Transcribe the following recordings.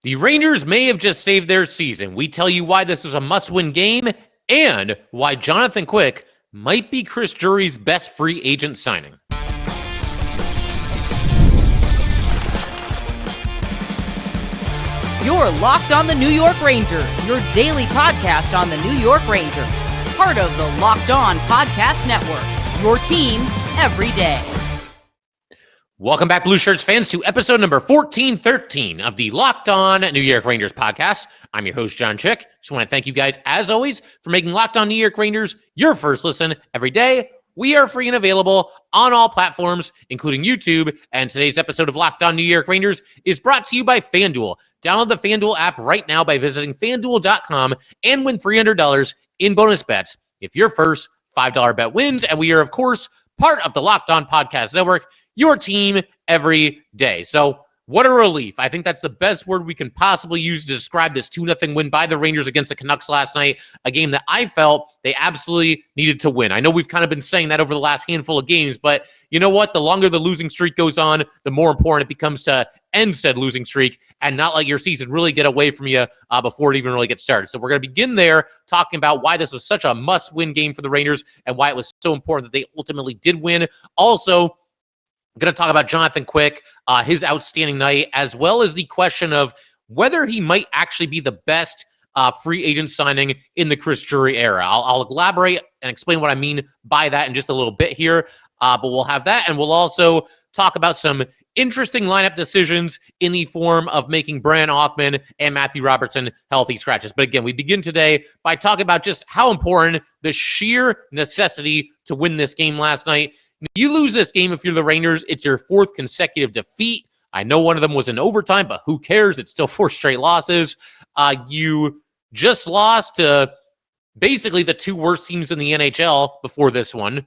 The Rangers may have just saved their season. We tell you why this is a must-win game and why Jonathan Quick might be Chris Drury's best free agent signing. You're Locked on the New York Rangers, your daily podcast on the New York Rangers. Part of the Locked On Podcast Network, your team every day. Welcome back, Blue Shirts fans, to episode number 1413 of the Locked On New York Rangers podcast. I'm your host, John Chick. Just want to thank you guys, as always, for making Locked On New York Rangers your first listen every day. We are free and available on all platforms, including YouTube. And today's episode of Locked On New York Rangers is brought to you by FanDuel. Download the FanDuel app right now by visiting FanDuel.com and win $300 in bonus bets if your first $5 bet wins. And we are, of course, part of the Locked On Podcast Network, your team every day. So what a relief. I think that's the best word we can possibly use to describe this 2-0 win by the Rangers against the Canucks last night, a game that I felt they absolutely needed to win. I know we've kind of been saying that over the last handful of games, but you know what? The longer the losing streak goes on, the more important it becomes to end said losing streak and not let your season really get away from you before it even really gets started. So we're going to begin there talking about why this was such a must-win game for the Rangers and why it was so important that they ultimately did win. Also, going to talk about Jonathan Quick, his outstanding night, as well as the question of whether he might actually be the best free agent signing in the Chris Drury era. I'll elaborate and explain what I mean by that in just a little bit here, but we'll have that, and we'll also talk about some interesting lineup decisions in the form of making Brennan, Othmann, and Matthew Robertson healthy scratches. But again, we begin today by talking about just how important the sheer necessity to win this game last night. You lose this game if you're the Rangers, it's your fourth consecutive defeat. I know one of them was in overtime, but who cares? It's still 4 straight losses. You just lost to basically the 2 worst teams in the NHL before this one,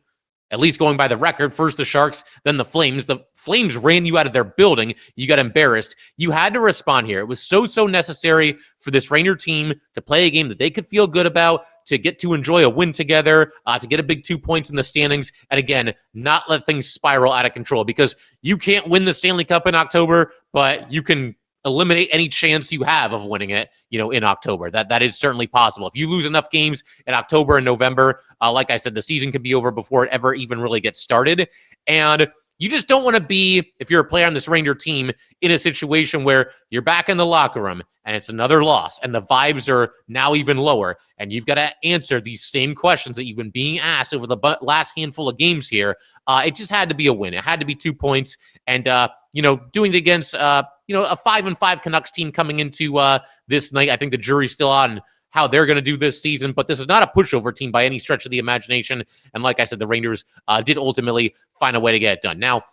at least going by the record. First the Sharks, then the Flames. The Flames ran you out of their building. You got embarrassed. You had to respond here. It was so necessary for this Ranger team to play a game that they could feel good about, to get to enjoy a win together, to get a big 2 points in the standings, and again, not let things spiral out of control, because you can't win the Stanley Cup in October, but you can eliminate any chance you have of winning it, in October. That is certainly possible. If you lose enough games in October and November, like I said, the season could be over before it ever even really gets started. And you just don't want to be, if you're a player on this Ranger team, in a situation where you're back in the locker room and it's another loss and the vibes are now even lower and you've got to answer these same questions that you've been being asked over the last handful of games here. It just had to be a win. It had to be 2 points. And, doing it against, a 5-5 Canucks team coming into this night, I think the jury's still on how they're going to do this season, but this is not a pushover team by any stretch of the imagination. And like I said, the Rangers did ultimately find a way to get it done. Now,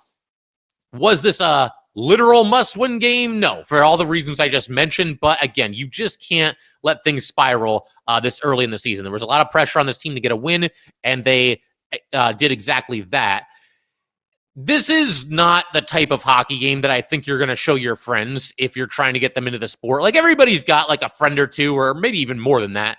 was this a literal must-win game? No, for all the reasons I just mentioned. But again, you just can't let things spiral this early in the season. There was a lot of pressure on this team to get a win, and they did exactly that. This is not the type of hockey game that I think you're going to show your friends if you're trying to get them into the sport. Like, everybody's got like a friend or two, or maybe even more than that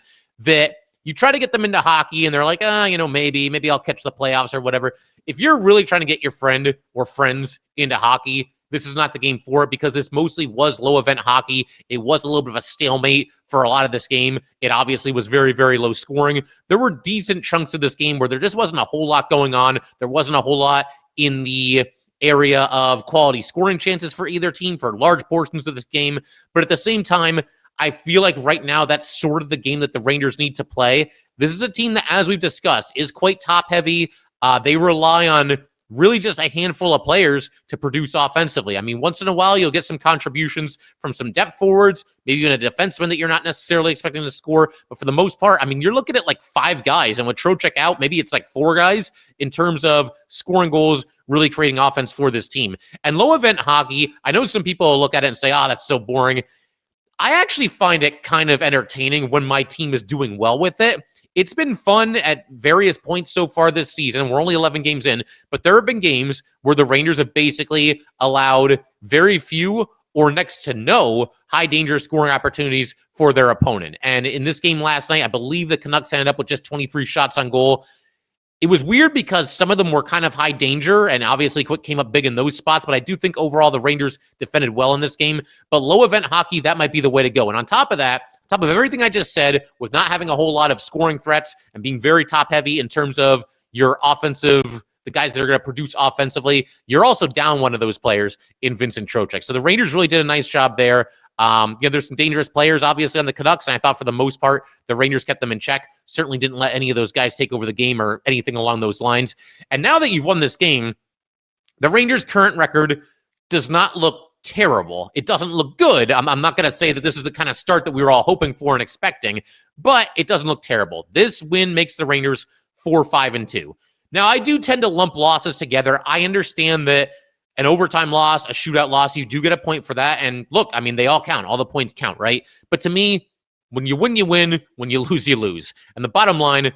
you try to get them into hockey and they're like, maybe I'll catch the playoffs or whatever. If you're really trying to get your friend or friends into hockey, this is not the game for it, because this mostly was low event hockey. It was a little bit of a stalemate for a lot of this game. It obviously was very, very low scoring. There were decent chunks of this game where there just wasn't a whole lot going on. There wasn't a whole lot in the area of quality scoring chances for either team for large portions of this game. But at the same time, I feel like right now that's sort of the game that the Rangers need to play. This is a team that, as we've discussed, is quite top-heavy. They rely on really just a handful of players to produce offensively. I mean, once in a while, you'll get some contributions from some depth forwards, maybe even a defenseman that you're not necessarily expecting to score. But for the most part, I mean, you're looking at like 5 guys. And with Trocheck out, maybe it's like 4 guys in terms of scoring goals, really creating offense for this team. And low-event hockey, I know some people will look at it and say, that's so boring. I actually find it kind of entertaining when my team is doing well with it. It's been fun at various points so far this season. We're only 11 games in, but there have been games where the Rangers have basically allowed very few or next to no high danger scoring opportunities for their opponent. And in this game last night, I believe the Canucks ended up with just 23 shots on goal. it was weird because some of them were kind of high danger, and obviously Quick came up big in those spots, but I do think overall the Rangers defended well in this game. But low event hockey, that might be the way to go. And on top of that, on top of everything I just said, with not having a whole lot of scoring threats and being very top heavy in terms of your offensive, the guys that are going to produce offensively, you're also down one of those players in Vincent Trocheck. So the Rangers really did a nice job there. There's some dangerous players, obviously, on the Canucks, and I thought for the most part, the Rangers kept them in check. Certainly didn't let any of those guys take over the game or anything along those lines. And now that you've won this game, the Rangers' current record does not look terrible. It doesn't look good. I'm not going to say that this is the kind of start that we were all hoping for and expecting, but it doesn't look terrible. This win makes the Rangers 4-5-2. Now, I do tend to lump losses together. I understand that an overtime loss, a shootout loss, you do get a point for that. And look, I mean, they all count. All the points count, right? But to me, when you win, you win. When you lose, you lose. And the bottom line,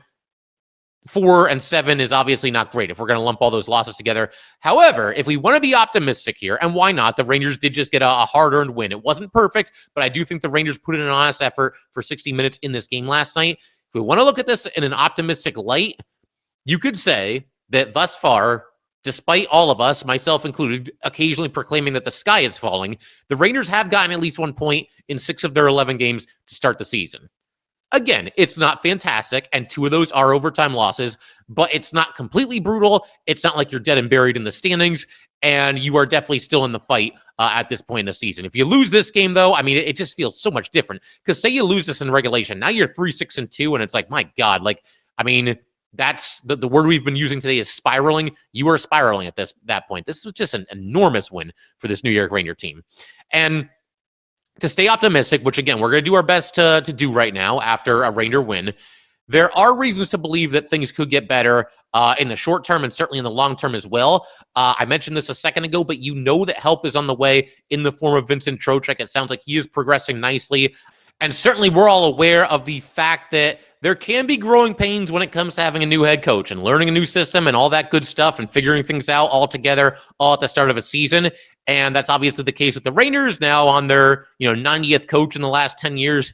4-7 is obviously not great if we're going to lump all those losses together. However, if we want to be optimistic here, and why not? The Rangers did just get a hard-earned win. It wasn't perfect, but I do think the Rangers put in an honest effort for 60 minutes in this game last night. If we want to look at this in an optimistic light, you could say that thus far, despite all of us, myself included, occasionally proclaiming that the sky is falling, the Rangers have gotten at least 1 point in 6 of their 11 games to start the season. Again, it's not fantastic, and 2 of those are overtime losses, but it's not completely brutal. It's not like you're dead and buried in the standings, and you are definitely still in the fight at this point in the season. If you lose this game, though, I mean, it just feels so much different. Because say you lose this in regulation, now you're 3-6-2, and it's like, my God, that's the word we've been using today is spiraling. You are spiraling at that point. This was just an enormous win for this New York Ranger team. And to stay optimistic, which again, we're going to do our best to do right now after a Ranger win, there are reasons to believe that things could get better in the short term and certainly in the long term as well. I mentioned this a second ago, but you know that help is on the way in the form of Vincent Trocheck. It sounds like he is progressing nicely. And certainly we're all aware of the fact that there can be growing pains when it comes to having a new head coach and learning a new system and all that good stuff and figuring things out all together all at the start of a season. And that's obviously the case with the Rangers now on their 90th coach in the last 10 years,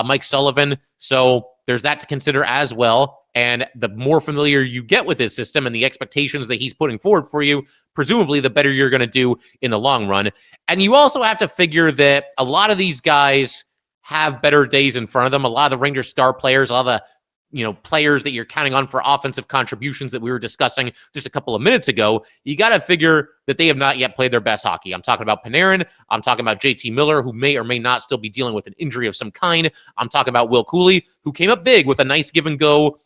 Mike Sullivan. So there's that to consider as well. And the more familiar you get with his system and the expectations that he's putting forward for you, presumably the better you're going to do in the long run. And you also have to figure that a lot of these guys have better days in front of them. A lot of the Rangers star players, a lot of the players that you're counting on for offensive contributions that we were discussing just a couple of minutes ago, you got to figure that they have not yet played their best hockey. I'm talking about Panarin. I'm talking about JT Miller, who may or may not still be dealing with an injury of some kind. I'm talking about Will Cooley, who came up big with a nice give and go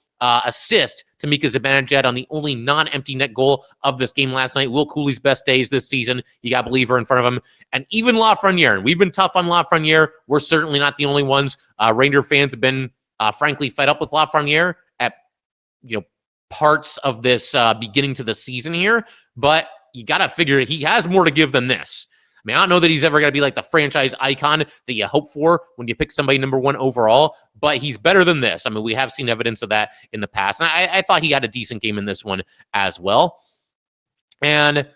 assist to Mika Zibanejad on the only non-empty net goal of this game last night. Will Cooley's best days this season. You got to believe her in front of him. And even Lafreniere. And we've been tough on Lafreniere. We're certainly not the only ones. Ranger fans have been, frankly, fed up with Lafreniere at parts of this beginning to the season here. But you got to figure he has more to give than this. I mean, I don't know that he's ever going to be like the franchise icon that you hope for when you pick somebody number 1 overall, but he's better than this. I mean, we have seen evidence of that in the past, and I thought he had a decent game in this one as well. And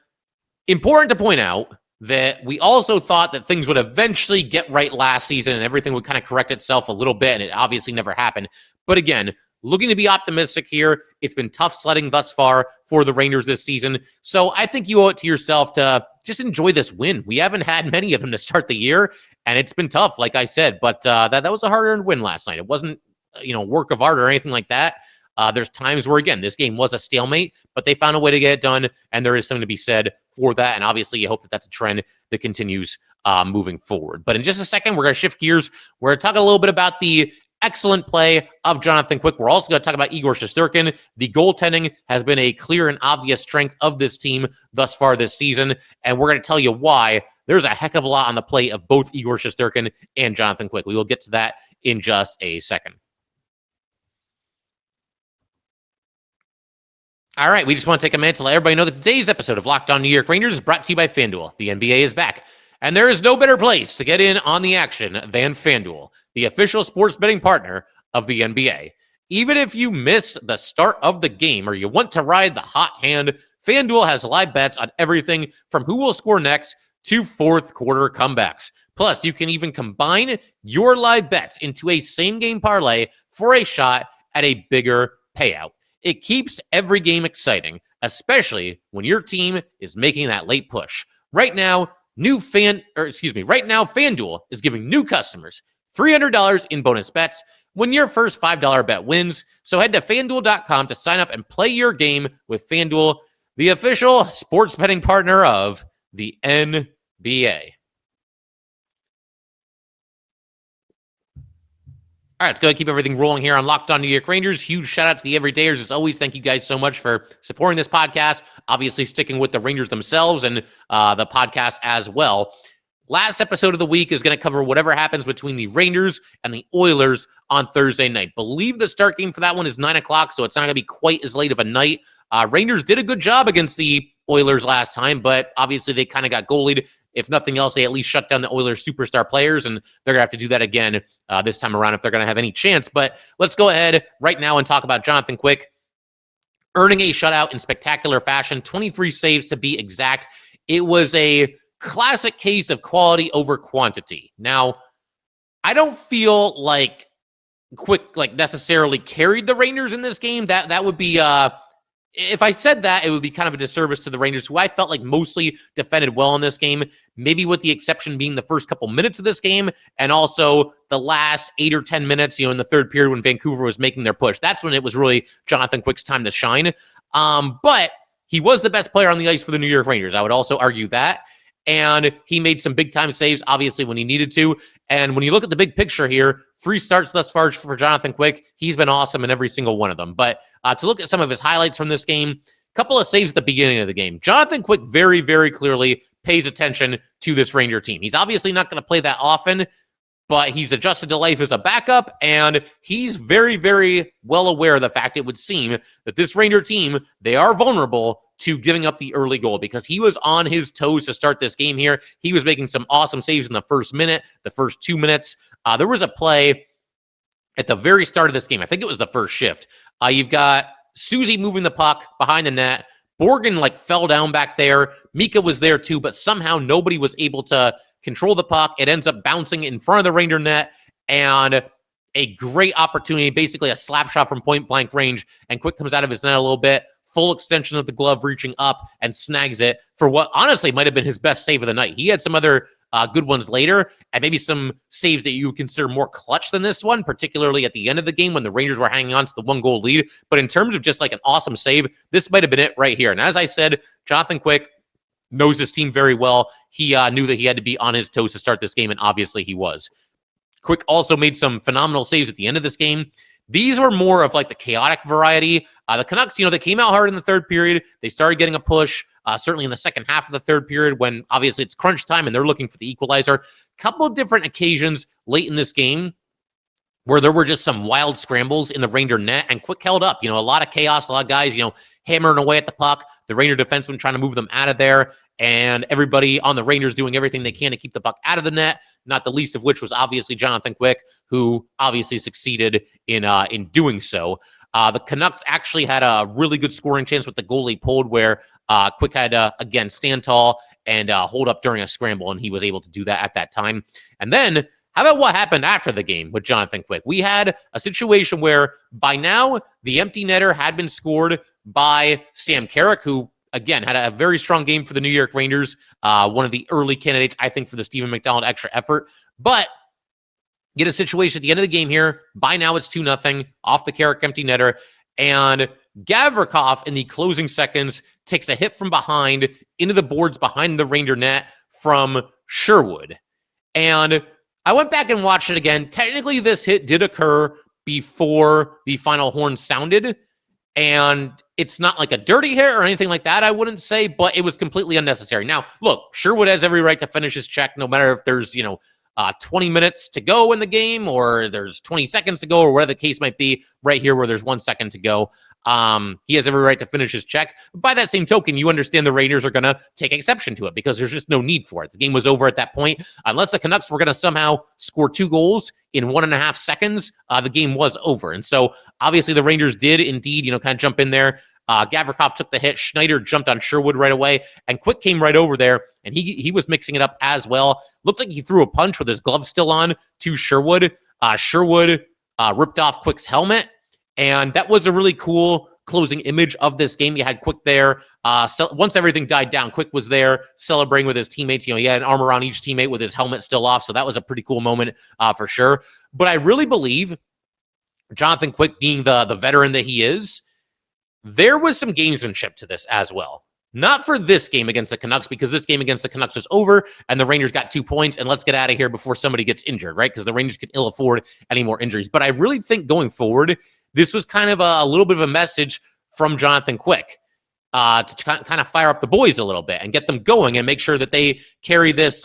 important to point out that we also thought that things would eventually get right last season and everything would kind of correct itself a little bit, and it obviously never happened. But again, looking to be optimistic here. It's been tough sledding thus far for the Rangers this season. So I think you owe it to yourself to just enjoy this win. We haven't had many of them to start the year, and it's been tough, like I said. But that was a hard-earned win last night. It wasn't, work of art or anything like that. There's times where, again, this game was a stalemate, but they found a way to get it done, and there is something to be said for that. And obviously, you hope that that's a trend that continues moving forward. But in just a second, we're going to shift gears. We're going to talk a little bit about the excellent play of Jonathan Quick. We're also going to talk about Igor Shesterkin. The goaltending has been a clear and obvious strength of this team thus far this season, and we're going to tell you why. There's a heck of a lot on the plate of both Igor Shesterkin and Jonathan Quick. We will get to that in just a second. All right, we just want to take a minute to let everybody know that today's episode of Locked On New York Rangers is brought to you by FanDuel. The NBA is back, and there is no better place to get in on the action than FanDuel, the official sports betting partner of the NBA. Even if you miss the start of the game or you want to ride the hot hand, FanDuel has live bets on everything from who will score next to fourth quarter comebacks. Plus, you can even combine your live bets into a same-game parlay for a shot at a bigger payout. It keeps every game exciting, especially when your team is making that late push. Right now, FanDuel is giving new customers $300 in bonus bets when your first $5 bet wins. So head to FanDuel.com to sign up and play your game with FanDuel, the official sports betting partner of the NBA. All right, let's go ahead and keep everything rolling here on Locked On New York Rangers. Huge shout out to the everydayers. As always, thank you guys so much for supporting this podcast, obviously sticking with the Rangers themselves and the podcast as well. Last episode of the week is going to cover whatever happens between the Rangers and the Oilers on Thursday night. Believe the start game for that one is 9 o'clock, so it's not going to be quite as late of a night. Rangers did a good job against the Oilers last time, but obviously they kind of got goalied. If nothing else, they at least shut down the Oilers' superstar players, and they're going to have to do that again this time around if they're going to have any chance. But let's go ahead right now and talk about Jonathan Quick earning a shutout in spectacular fashion, 23 saves to be exact. It was a classic case of quality over quantity. Now, I don't feel like Quick necessarily carried the Rangers in this game. That would be if I said that, it would be kind of a disservice to the Rangers, who I felt like mostly defended well in this game, maybe with the exception being the first couple minutes of this game and also the last 8 or 10 minutes, in the third period when Vancouver was making their push. That's when it was really Jonathan Quick's time to shine. But he was the best player on the ice for the New York Rangers. I would also argue that. And he made some big-time saves, obviously, when he needed to. And when you look at the big picture here, 3 starts thus far for Jonathan Quick. He's been awesome in every single one of them. But to look at some of his highlights from this game, a couple of saves at the beginning of the game. Jonathan Quick very, very clearly pays attention to this Ranger team. He's obviously not going to play that often, but he's adjusted to life as a backup, and he's very, very well aware of the fact, it would seem, that this Ranger team, they are vulnerable to giving up the early goal, because he was on his toes to start this game here. He was making some awesome saves in the first minute, the first 2 minutes. There was a play at the very start of this game. I think it was the first shift. You've got Susie moving the puck behind the net. Borgen fell down back there. Mika was there too, but somehow nobody was able to control the puck. It ends up bouncing in front of the Ranger net, and a great opportunity, basically a slap shot from point blank range, and Quick comes out of his net a little bit. Full extension of the glove, reaching up and snags it for what honestly might have been his best save of the night. He had some other good ones later, and maybe some saves that you would consider more clutch than this one, particularly at the end of the game when the Rangers were hanging on to the 1-goal lead. But in terms of just an awesome save, this might have been it right here. And as I said, Jonathan Quick knows his team very well. He knew that he had to be on his toes to start this game, and obviously he was. Quick also made some phenomenal saves at the end of this game. These were more of the chaotic variety. The Canucks, they came out hard in the third period. They started getting a push, certainly in the second half of the third period when obviously it's crunch time and they're looking for the equalizer. Couple of different occasions late in this game where there were just some wild scrambles in the Ranger net, and Quick held up. A lot of chaos, a lot of guys, hammering away at the puck. The Ranger defenseman trying to move them out of there, and everybody on the Rangers doing everything they can to keep the puck out of the net, not the least of which was obviously Jonathan Quick, who obviously succeeded in doing so. The Canucks actually had a really good scoring chance with the goalie pulled, where Quick had to, again, stand tall and hold up during a scramble, and he was able to do that at that time. And then, how about what happened after the game with Jonathan Quick? We had a situation where by now the empty netter had been scored by Sam Carrick, who, again, had a very strong game for the New York Rangers. One of the early candidates, I think, for the Stephen McDonald extra effort. But get a situation at the end of the game here. By now it's 2-0 off the Carrick empty netter. And Gavrikov in the closing seconds takes a hit from behind into the boards behind the Ranger net from Sherwood. And I went back and watched it again. Technically, this hit did occur before the final horn sounded. And it's not like a dirty hit or anything like that, I wouldn't say, but it was completely unnecessary. Now, look, Sherwood has every right to finish his check, no matter if there's, 20 minutes to go in the game or there's 20 seconds to go or whatever the case might be. Right here where there's 1 second to go, he has every right to finish his check. By that same token, you understand the Rangers are going to take exception to it because there's just no need for it. The game was over at that point. Unless the Canucks were going to somehow score 2 goals in 1.5 seconds, the game was over. And so obviously the Rangers did indeed, kind of jump in there. Gavrikov took the hit. Schneider jumped on Sherwood right away, and Quick came right over there, and he was mixing it up as well. Looked like he threw a punch with his glove still on to Sherwood. Sherwood ripped off Quick's helmet, and that was a really cool closing image of this game. You had Quick there. So once everything died down, Quick was there celebrating with his teammates. He had an arm around each teammate with his helmet still off. So that was a pretty cool moment for sure. But I really believe Jonathan Quick, being the veteran that he is, there was some gamesmanship to this as well. Not for this game against the Canucks, because this game against the Canucks was over and the Rangers got 2 points, and let's get out of here before somebody gets injured, right? Because the Rangers can ill afford any more injuries. But I really think going forward, this was kind of a little bit of a message from Jonathan Quick to kind of fire up the boys a little bit and get them going and make sure that they carry this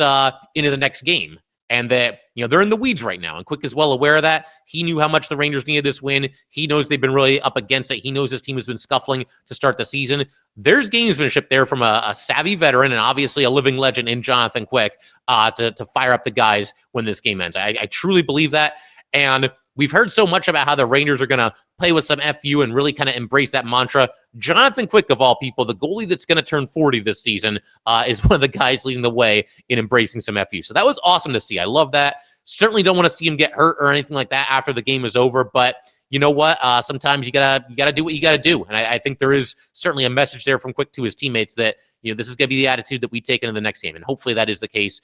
into the next game. And that, they're in the weeds right now. And Quick is well aware of that. He knew how much the Rangers needed this win. He knows they've been really up against it. He knows his team has been scuffling to start the season. There's gamesmanship there from a savvy veteran and obviously a living legend in Jonathan Quick to fire up the guys when this game ends. I truly believe that. And we've heard so much about how the Rangers are going to play with some FU and really kind of embrace that mantra. Jonathan Quick, of all people, the goalie that's going to turn 40 this season, is one of the guys leading the way in embracing some FU. So that was awesome to see. I love that. Certainly don't want to see him get hurt or anything like that after the game is over. But you know what? Sometimes you gotta do what you gotta do. And I think there is certainly a message there from Quick to his teammates that this is going to be the attitude that we take into the next game. And hopefully that is the case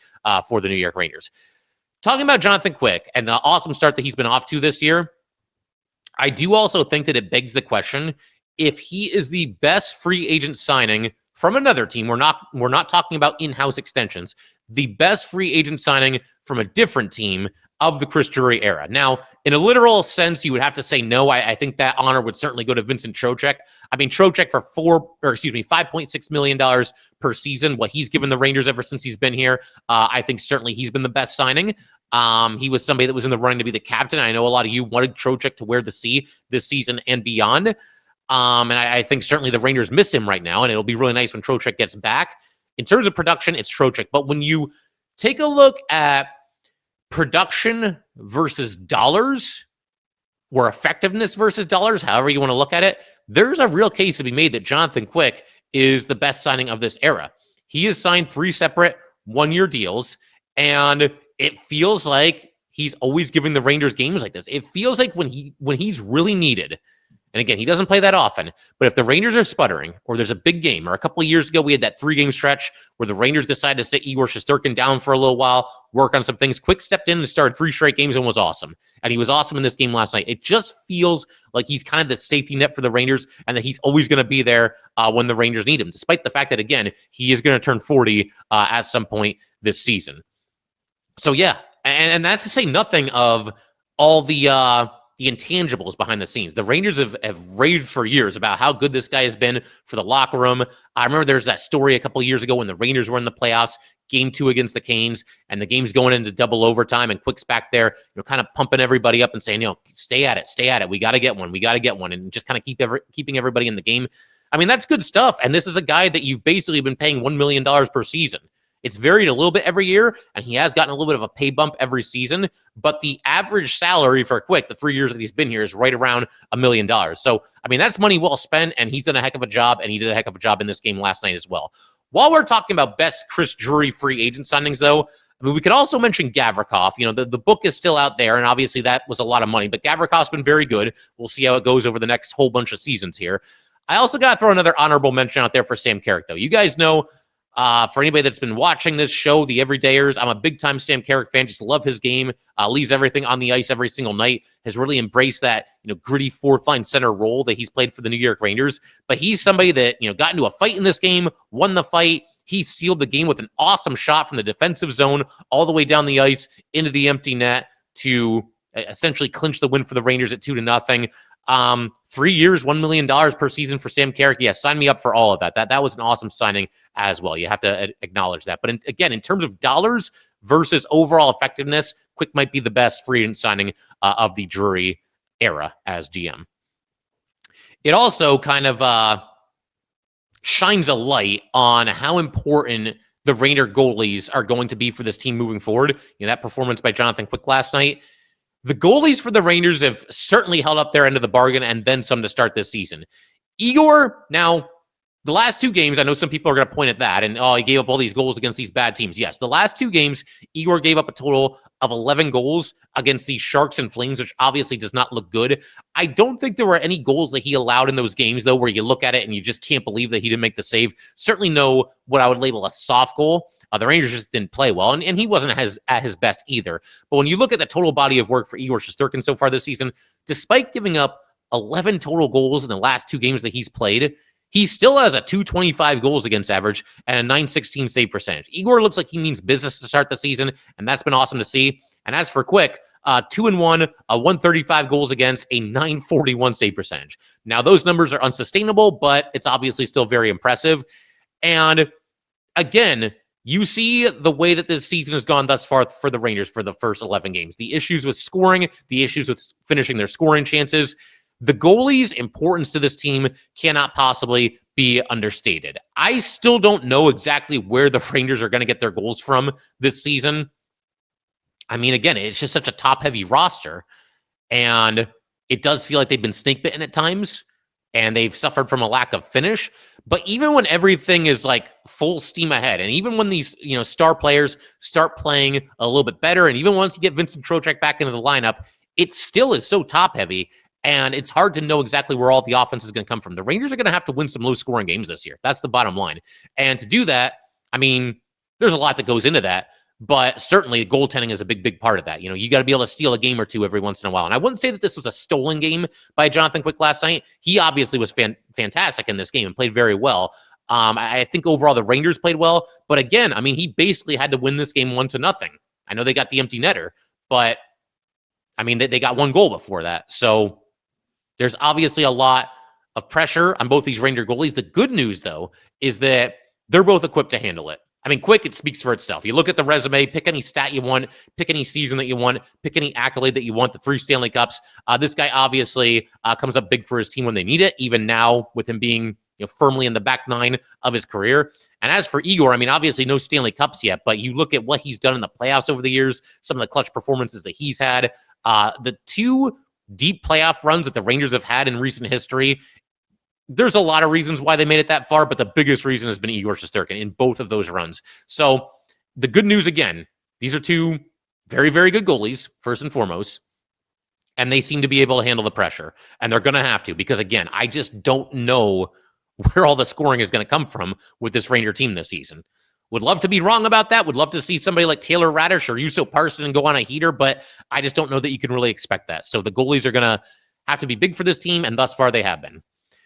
for the New York Rangers. Talking about Jonathan Quick and the awesome start that he's been off to this year, I do also think that it begs the question, if he is the best free agent signing from another team, we're not talking about in-house extensions, the best free agent signing from a different team of the Chris Drury era. Now, in a literal sense, you would have to say no. I think that honor would certainly go to Vincent Trocheck. I mean, Trocheck for $5.6 million per season, what he's given the Rangers ever since he's been here, I think certainly he's been the best signing. He was somebody that was in the running to be the captain. I know a lot of you wanted Trocheck to wear the C this season and beyond. And I think certainly the Rangers miss him right now, and it'll be really nice when Trocheck gets back. In terms of production, it's Trocheck. But when you take a look at production versus dollars, or effectiveness versus dollars, however you want to look at it, there's a real case to be made that Jonathan Quick is the best signing of this era. He has signed 3 separate one-year deals, and it feels like he's always giving the Rangers games like this. It feels like when he's really needed, and again, he doesn't play that often, but if the Rangers are sputtering or there's a big game, or a couple of years ago, we had that 3-game stretch where the Rangers decided to sit Igor Shesterkin down for a little while, work on some things. Quick stepped in and started 3 straight games and was awesome. And he was awesome in this game last night. It just feels like he's kind of the safety net for the Rangers and that he's always going to be there when the Rangers need him, despite the fact that, again, he is going to turn 40 at some point this season. So, yeah, and that's to say nothing of all the intangibles behind the scenes. The Rangers have raved for years about how good this guy has been for the locker room. I remember there's that story a couple of years ago when the Rangers were in the playoffs, game 2 against the Canes, and the game's going into double overtime, and Quick's back there, kind of pumping everybody up and saying, stay at it. We got to get one, and just kind of keeping everybody in the game. I mean, that's good stuff. And this is a guy that you've basically been paying $1 million per season. It's varied a little bit every year, and he has gotten a little bit of a pay bump every season, but the average salary for Quick, the 3 years that he's been here, is right around $1 million. So, I mean, that's money well spent, and he's done a heck of a job, and he did a heck of a job in this game last night as well. While we're talking about best Chris Drury free agent signings, though, I mean, we could also mention Gavrikov. The book is still out there, and obviously that was a lot of money, but Gavrikov's been very good. We'll see how it goes over the next whole bunch of seasons here. I also got to throw another honorable mention out there for Sam Carrick, though. You guys know, for anybody that's been watching this show, the Everydayers, I'm a big-time Sam Carrick fan. Just love his game. Leaves everything on the ice every single night. Has really embraced that gritty fourth-line center role that he's played for the New York Rangers. But he's somebody that got into a fight in this game, won the fight. He sealed the game with an awesome shot from the defensive zone all the way down the ice into the empty net to essentially clinch the win for the Rangers at 2-0. 3 years, $1 million per season for Sam Carrick. Yeah, sign me up for all of that. That was an awesome signing as well. You have to acknowledge that. But again, in terms of dollars versus overall effectiveness, Quick might be the best free agent signing of the Drury era as GM. It also kind of shines a light on how important the Ranger goalies are going to be for this team moving forward. That performance by Jonathan Quick last night. The goalies for the Rangers have certainly held up their end of the bargain and then some to start this season. Igor, now, The last two games, I know some people are going to point at that and, he gave up all these goals against these bad teams. Yes, the last two games, Igor gave up a total of 11 goals against the Sharks and Flames, which obviously does not look good. I don't think there were any goals that he allowed in those games, though, where you look at it and you just can't believe that he didn't make the save. Certainly no what I would label a soft goal. The Rangers just didn't play well, and he wasn't at his best either. But when you look at the total body of work for Igor Shesterkin so far this season, despite giving up 11 total goals in the last two games that he's played, he still has a .225 goals against average and a .916 save percentage. Igor looks like he means business to start the season, and that's been awesome to see. And as for Quick, 2-1, a 135 goals against, a .941 save percentage. Now, those numbers are unsustainable, but it's obviously still very impressive. And again, you see the way that this season has gone thus far for the Rangers for the first 11 games. The issues with scoring, the issues with finishing their scoring chances. The goalie's importance to this team cannot possibly be understated. I still don't know exactly where the Rangers are going to get their goals from this season. I mean, again, it's just such a top-heavy roster, and it does feel like they've been snake-bitten at times, and they've suffered from a lack of finish. But even when everything is like full steam ahead, and even when these star players start playing a little bit better, and even once you get Vincent Trocheck back into the lineup, it still is so top-heavy. And it's hard to know exactly where all the offense is going to come from. The Rangers are going to have to win some low-scoring games this year. That's the bottom line. And to do that, I mean, there's a lot that goes into that. But certainly, goaltending is a big, big part of that. You got to be able to steal a game or two every once in a while. And I wouldn't say that this was a stolen game by Jonathan Quick last night. He obviously was fantastic in this game and played very well. I think overall the Rangers played well. But again, I mean, he basically had to win this game 1-0. I know they got the empty netter, but I mean, they got one goal before that. So there's obviously a lot of pressure on both these Ranger goalies. The good news, though, is that they're both equipped to handle it. I mean, Quick, it speaks for itself. You look at the resume, pick any stat you want, pick any season that you want, pick any accolade that you want, the 3 Stanley Cups. This guy obviously comes up big for his team when they need it, even now with him being firmly in the back nine of his career. And as for Igor, I mean, obviously no Stanley Cups yet, but you look at what he's done in the playoffs over the years, some of the clutch performances that he's had, the 2 deep playoff runs that the Rangers have had in recent history. There's a lot of reasons why they made it that far, but the biggest reason has been Igor Shesterkin in both of those runs. So the good news, again, these are 2 very, very good goalies, first and foremost, and they seem to be able to handle the pressure, and they're going to have to, because again, I just don't know where all the scoring is going to come from with this Ranger team this season. Would love to be wrong about that. Would love to see somebody like Taylor Radish or Juuso Parssinen go on a heater, but I just don't know that you can really expect that. So the goalies are going to have to be big for this team, and thus far they have been.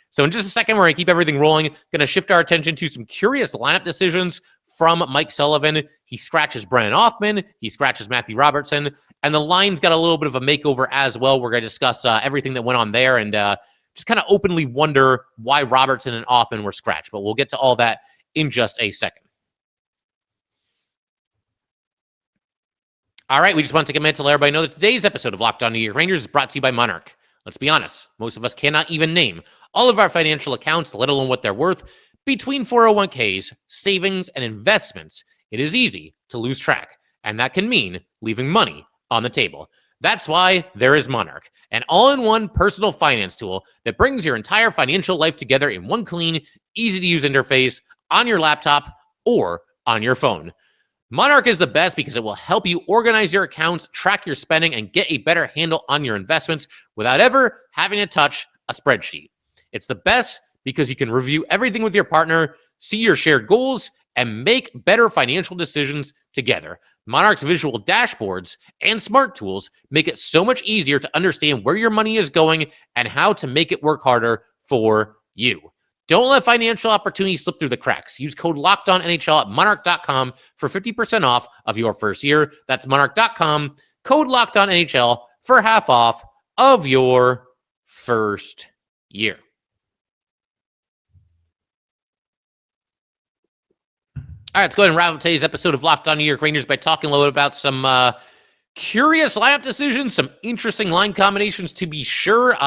So in just a second, we're going to keep everything rolling. Going to shift our attention to some curious lineup decisions from Mike Sullivan. He scratches Brennan Othmann. He scratches Matthew Robertson. And the line's got a little bit of a makeover as well. We're going to discuss everything that went on there and just kind of openly wonder why Robertson and Othmann were scratched. But we'll get to all that in just a second. All right, we just want to take a minute to let everybody know that today's episode of Locked On New York Rangers is brought to you by Monarch. Let's be honest, most of us cannot even name all of our financial accounts, let alone what they're worth. Between 401ks, savings, and investments, it is easy to lose track, and that can mean leaving money on the table. That's why there is Monarch, an all-in-one personal finance tool that brings your entire financial life together in one clean, easy-to-use interface on your laptop or on your phone. Monarch is the best because it will help you organize your accounts, track your spending, and get a better handle on your investments without ever having to touch a spreadsheet. It's the best because you can review everything with your partner, see your shared goals, and make better financial decisions together. Monarch's visual dashboards and smart tools make it so much easier to understand where your money is going and how to make it work harder for you. Don't let financial opportunities slip through the cracks. Use code LOCKEDONNHL at monarch.com for 50% off of your first year. That's monarch.com, code LOCKEDONNHL for half off of your first year. All right, let's go ahead and wrap up today's episode of Locked On New York Rangers by talking a little bit about some curious lineup decisions, some interesting line combinations to be sure.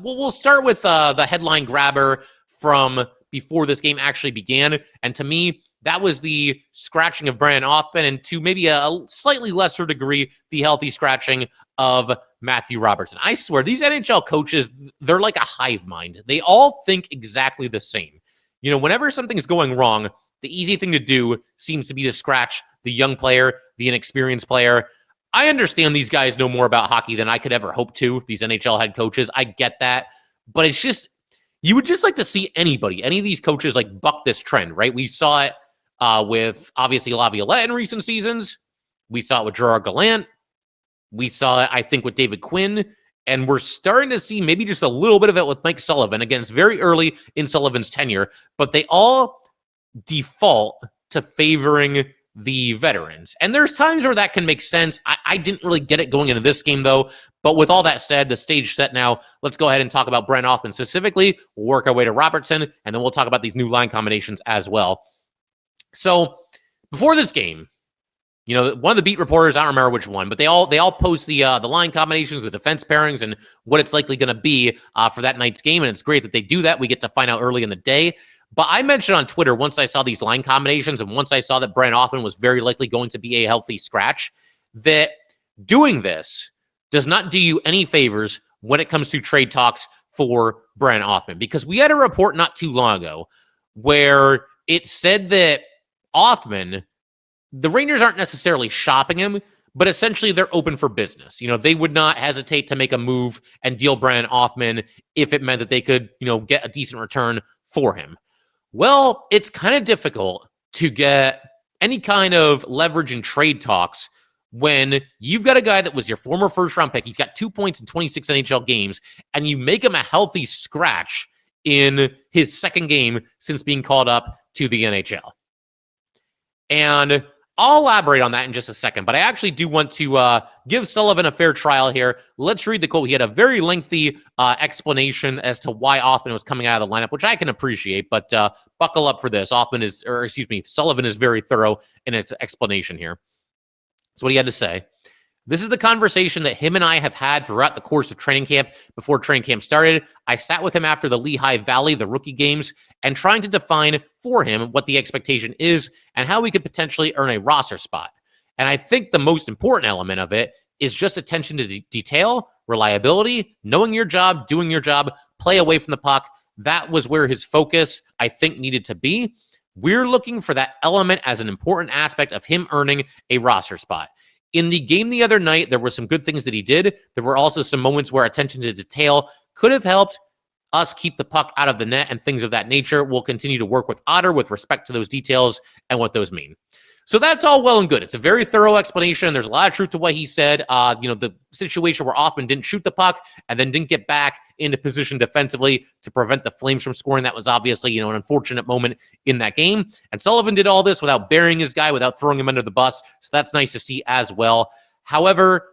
We'll start with the headline grabber from before this game actually began. And to me, that was the scratching of Brennan Othmann, and to maybe a slightly lesser degree, the healthy scratching of Matthew Robertson. I swear, these NHL coaches, they're like a hive mind. They all think exactly the same. Whenever something's going wrong, the easy thing to do seems to be to scratch the young player, the inexperienced player. I understand these guys know more about hockey than I could ever hope to, these NHL head coaches. I get that. But it's just, you would just like to see any of these coaches like buck this trend, right? We saw it with obviously Laviolette in recent seasons. We saw it with Gerard Gallant. We saw it, I think, with David Quinn. And we're starting to see maybe just a little bit of it with Mike Sullivan. Again, it's very early in Sullivan's tenure, but they all default to favoring the veterans. And there's times where that can make sense. I didn't really get it going into this game, though. But with all that said, the stage set now. Let's go ahead and talk about Brennan Othmann specifically. We'll work our way to Robertson, and then we'll talk about these new line combinations as well. So before this game, one of the beat reporters, I don't remember which one, but they all post the line combinations, the defense pairings, and what it's likely going to be for that night's game. And it's great that they do that. We get to find out early in the day. But I mentioned on Twitter, once I saw these line combinations and once I saw that Brennan Othmann was very likely going to be a healthy scratch, that doing this does not do you any favors when it comes to trade talks for Brennan Othmann. Because we had a report not too long ago where it said that Othmann, the Rangers aren't necessarily shopping him, but essentially they're open for business. They would not hesitate to make a move and deal Brennan Othmann if it meant that they could, get a decent return for him. Well, it's kind of difficult to get any kind of leverage in trade talks when you've got a guy that was your former first-round pick. He's got 2 points in 26 NHL games, and you make him a healthy scratch in his second game since being called up to the NHL. And I'll elaborate on that in just a second, but I actually do want to give Sullivan a fair trial here. Let's read the quote. He had a very lengthy explanation as to why Othmann was coming out of the lineup, which I can appreciate, but buckle up for this. Sullivan is very thorough in his explanation here. So what he had to say: "This is the conversation that him and I have had throughout the course of training camp. Before training camp started, I sat with him after the Lehigh Valley, the rookie games, and trying to define for him what the expectation is and how we could potentially earn a roster spot. And I think the most important element of it is just attention to detail, reliability, knowing your job, doing your job, play away from the puck. That was where his focus, I think, needed to be. We're looking for that element as an important aspect of him earning a roster spot. In the game the other night, there were some good things that he did. There were also some moments where attention to detail could have helped us keep the puck out of the net and things of that nature. We'll continue to work with Otter with respect to those details and what those mean." So that's all well and good. It's a very thorough explanation. There's a lot of truth to what he said. The situation where Othmann didn't shoot the puck and then didn't get back into position defensively to prevent the Flames from scoring. That was obviously, an unfortunate moment in that game. And Sullivan did all this without burying his guy, without throwing him under the bus. So that's nice to see as well. However,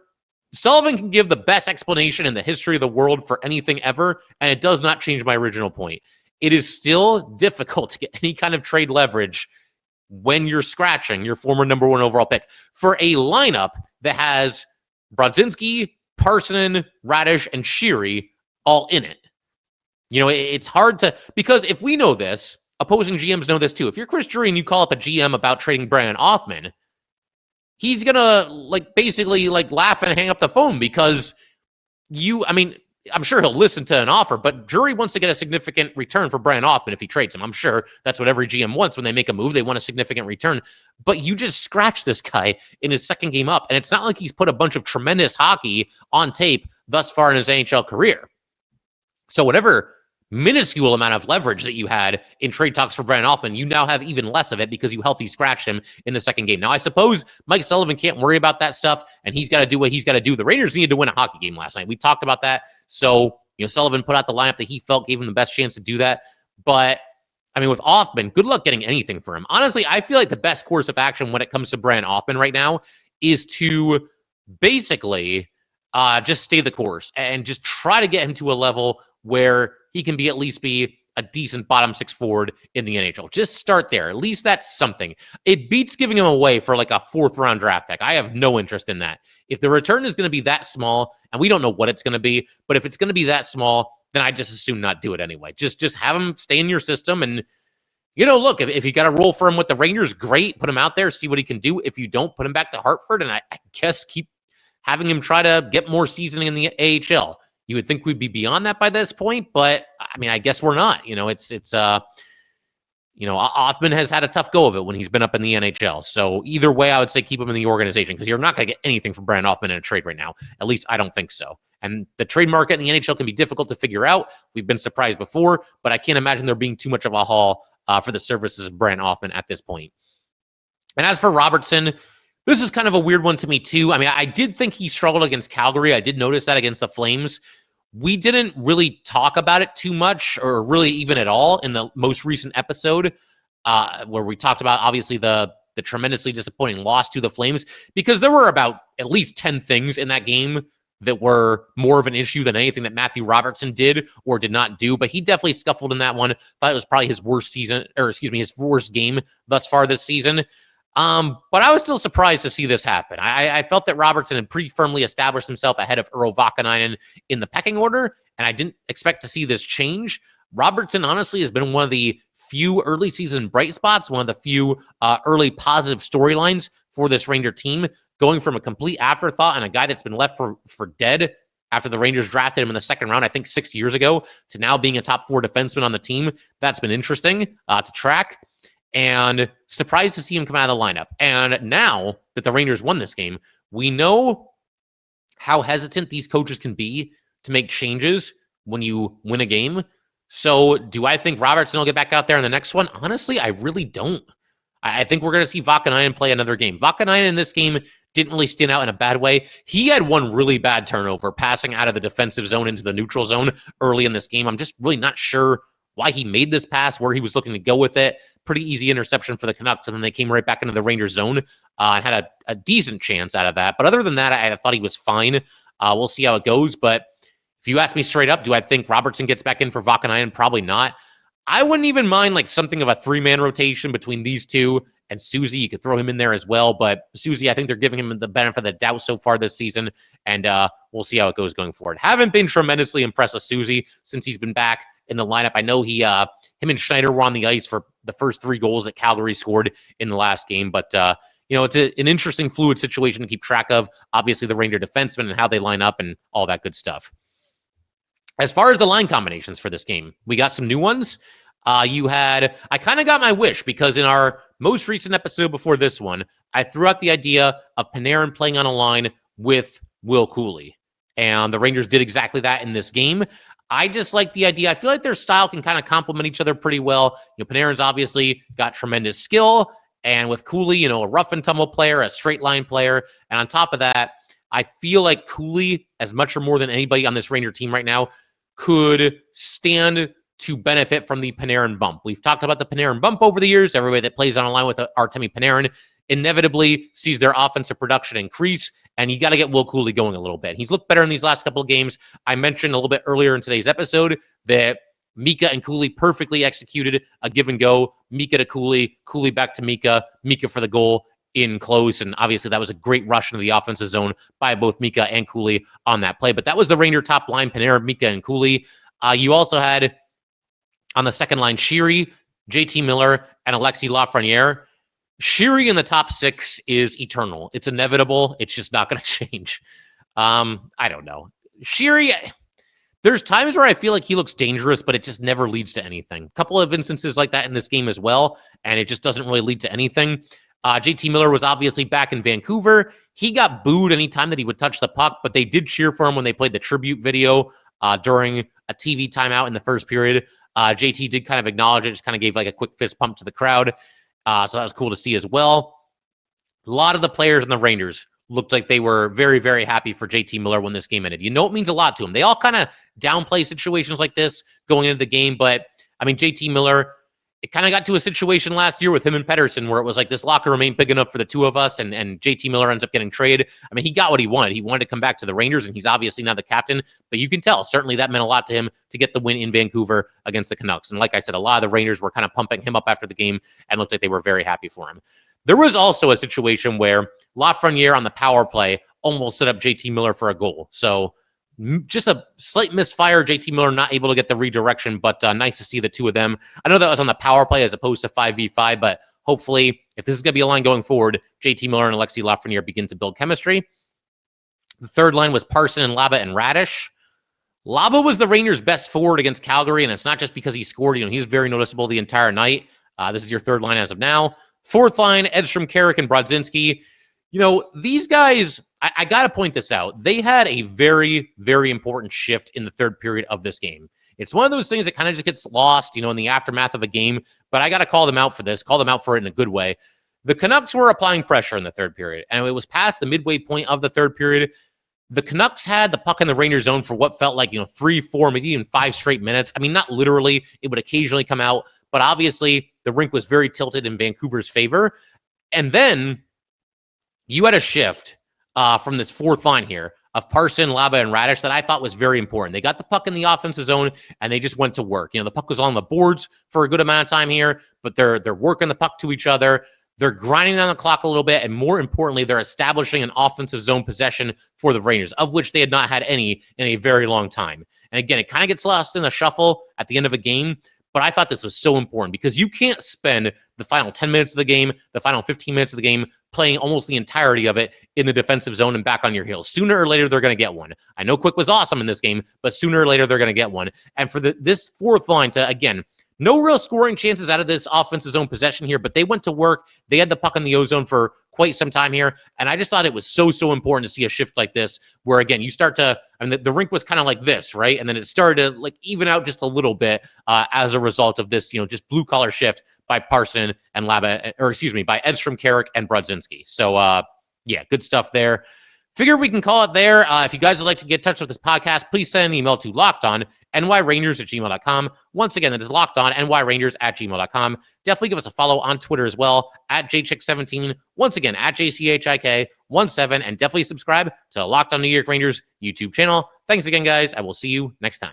Sullivan can give the best explanation in the history of the world for anything ever, and it does not change my original point. It is still difficult to get any kind of trade leverage when you're scratching your former number one overall pick for a lineup that has Brodzinski, Parsonen, Radish, and Sheary all in it. It's hard to, because if we know this, opposing GMs know this too. If you're Chris Drury and you call up a GM about trading Brennan Othmann, he's going to basically laugh and hang up the phone because I'm sure he'll listen to an offer, but Drury wants to get a significant return for Brennan Othmann if he trades him. I'm sure that's what every GM wants when they make a move. They want a significant return. But you just scratch this guy in his second game up, and it's not like he's put a bunch of tremendous hockey on tape thus far in his NHL career. So whatever minuscule amount of leverage that you had in trade talks for Brennan Othmann, you now have even less of it because you healthy scratched him in the second game. Now, I suppose Mike Sullivan can't worry about that stuff, and he's got to do what he's got to do. The Raiders needed to win a hockey game last night. We talked about that. So, Sullivan put out the lineup that he felt gave him the best chance to do that. But, with Othmann, good luck getting anything for him. Honestly, I feel like the best course of action when it comes to Brennan Othmann right now is to basically just stay the course and just try to get him to a level where he can at least be a decent bottom six forward in the NHL. Just start there. At least that's something. It beats giving him away for a fourth round draft pick. I have no interest in that. If the return is going to be that small, and we don't know what it's going to be, but if it's going to be that small, then I just assume not do it anyway. Just have him stay in your system. And, look, if you got a role for him with the Rangers, great. Put him out there, see what he can do. If you don't, put him back to Hartford, and I guess keep having him try to get more seasoning in the AHL. You would think we'd be beyond that by this point, but I guess we're not. It's Othmann has had a tough go of it when he's been up in the NHL. So either way, I would say keep him in the organization because you're not going to get anything from Brennan Othmann in a trade right now. At least I don't think so. And the trade market in the NHL can be difficult to figure out. We've been surprised before, but I can't imagine there being too much of a haul for the services of Brennan Othmann at this point. And as for Robertson, this is kind of a weird one to me too. I mean, I did think he struggled against Calgary. I did notice that against the Flames. We didn't really talk about it too much or really even at all in the most recent episode where we talked about, obviously, the tremendously disappointing loss to the Flames, because there were about at least 10 things in that game that were more of an issue than anything that Matthew Robertson did or did not do. But he definitely scuffled in that one. Thought it was probably his worst his worst game thus far this season. But I was still surprised to see this happen. I felt that Robertson had pretty firmly established himself ahead of Urho Vaakanainen in the pecking order, and I didn't expect to see this change. Robertson, honestly, has been one of the few early season bright spots, one of the few early positive storylines for this Ranger team, going from a complete afterthought and a guy that's been left for dead after the Rangers drafted him in the second round, I think 6 years ago, to now being a top 4 defenseman on the team. That's been interesting to track. And surprised to see him come out of the lineup. And now that the Rangers won this game, we know how hesitant these coaches can be to make changes when you win a game. So do I think Robertson will get back out there in the next one? Honestly, I really don't. I think we're going to see Vaakanainen play another game. Vaakanainen in this game didn't really stand out in a bad way. He had one really bad turnover, passing out of the defensive zone into the neutral zone early in this game. I'm just really not sure why he made this pass, where he was looking to go with it. Pretty easy interception for the Canucks, and then they came right back into the Rangers zone and had a decent chance out of that. But other than that, I thought he was fine. We'll see how it goes. But if you ask me straight up, do I think Robertson gets back in for Vaakanainen? Probably not. I wouldn't even mind like something of a 3-man rotation between these two and Susie. You could throw him in there as well. But Susie, I think they're giving him the benefit of the doubt so far this season, and we'll see how it goes going forward. Haven't been tremendously impressed with Susie since he's been back in the lineup. I know him and Schneider were on the ice for the first 3 goals that Calgary scored in the last game, but it's an interesting fluid situation to keep track of. Obviously, the Ranger defensemen and how they line up and all that good stuff. As far as the line combinations for this game, we got some new ones. I kind of got my wish because in our most recent episode before this one, I threw out the idea of Panarin playing on a line with Will Cooley, and the Rangers did exactly that in this game. I just like the idea. I feel like their style can kind of complement each other pretty well. Panarin's obviously got tremendous skill, and with Cooley, a rough and tumble player, a straight line player. And on top of that, I feel like Cooley, as much or more than anybody on this Ranger team right now, could stand to benefit from the Panarin bump. We've talked about the Panarin bump over the years. Everybody that plays on a line with Artemi Panarin inevitably sees their offensive production increase, and you got to get Will Cooley going a little bit. He's looked better in these last couple of games. I mentioned a little bit earlier in today's episode that Mika and Cooley perfectly executed a give and go. Mika to Cooley, Cooley back to Mika, Mika for the goal in close, and obviously that was a great rush into the offensive zone by both Mika and Cooley on that play. But that was the Ranger top line, Panarin, Mika, and Cooley. You also had on the second line, Sheary, JT Miller, and Alexis Lafreniere. Sheary in the top 6 is eternal. It's inevitable. It's just not going to change. I don't know. Sheary, there's times where I feel like he looks dangerous, but it just never leads to anything. A couple of instances like that in this game as well, and it just doesn't really lead to anything. JT Miller was obviously back in Vancouver. He got booed anytime that he would touch the puck, but they did cheer for him when they played the tribute video during a TV timeout in the first period. JT did kind of acknowledge it, just kind of gave like a quick fist pump to the crowd. So that was cool to see as well. A lot of the players in the Rangers looked like they were very, very happy for JT Miller when this game ended. It means a lot to them. They all kind of downplay situations like this going into the game, but I mean, JT Miller, it kind of got to a situation last year with him and Pettersson where it was like this locker room ain't big enough for the two of us, and JT Miller ends up getting traded. I mean, he got what he wanted. He wanted to come back to the Rangers, and he's obviously now the captain, but you can tell certainly that meant a lot to him to get the win in Vancouver against the Canucks. And like I said, a lot of the Rangers were kind of pumping him up after the game and looked like they were very happy for him. There was also a situation where Lafreniere on the power play almost set up JT Miller for a goal. So just a slight misfire. JT Miller not able to get the redirection, but nice to see the two of them. I know that was on the power play as opposed to 5v5, but hopefully, if this is going to be a line going forward, JT Miller and Alexis Lafreniere begin to build chemistry. The third line was Parson and Laba and Radish. Laba was the Rangers' best forward against Calgary, and it's not just because he scored. He was very noticeable the entire night. This is your third line as of now. Fourth line, Edstrom, Carrick, and Brodzinski. These guys, I got to point this out. They had a very, very important shift in the third period of this game. It's one of those things that kind of just gets lost, in the aftermath of a game, but I got to call them out for this, call them out for it in a good way. The Canucks were applying pressure in the third period, and it was past the midway point of the third period. The Canucks had the puck in the Rangers zone for what felt like, 3, 4, maybe even 5 straight minutes. I mean, not literally. It would occasionally come out, but obviously the rink was very tilted in Vancouver's favor. And then you had a shift from this fourth line here of Parson, Laba, and Radish that I thought was very important. They got the puck in the offensive zone, and they just went to work. The puck was on the boards for a good amount of time here, but they're working the puck to each other. They're grinding down the clock a little bit, and more importantly, they're establishing an offensive zone possession for the Rangers, of which they had not had any in a very long time. And again, it kind of gets lost in the shuffle at the end of a game, but I thought this was so important because you can't spend the final 10 minutes of the game, the final 15 minutes of the game, playing almost the entirety of it in the defensive zone and back on your heels. Sooner or later, they're going to get one. I know Quick was awesome in this game, but sooner or later, they're going to get one. And for this fourth line to, again, no real scoring chances out of this offensive zone possession here, but they went to work. They had the puck in the O-zone for quite some time here, and I just thought it was so important to see a shift like this where, again, you start to, the rink was kind of like this, right? And then it started to even out just a little bit as a result of this, just blue-collar shift by Parson and Laba, by Edstrom, Carrick, and Brodzinski. So, yeah, good stuff there. Figure we can call it there. If you guys would like to get in touch with this podcast, please send an email to lockedonnyrangers@gmail.com. Once again, that is lockedonnyrangers@gmail.com. Definitely give us a follow on Twitter as well, @jchick17. Once again, @jchik17, and definitely subscribe to Locked On New York Rangers YouTube channel. Thanks again, guys. I will see you next time.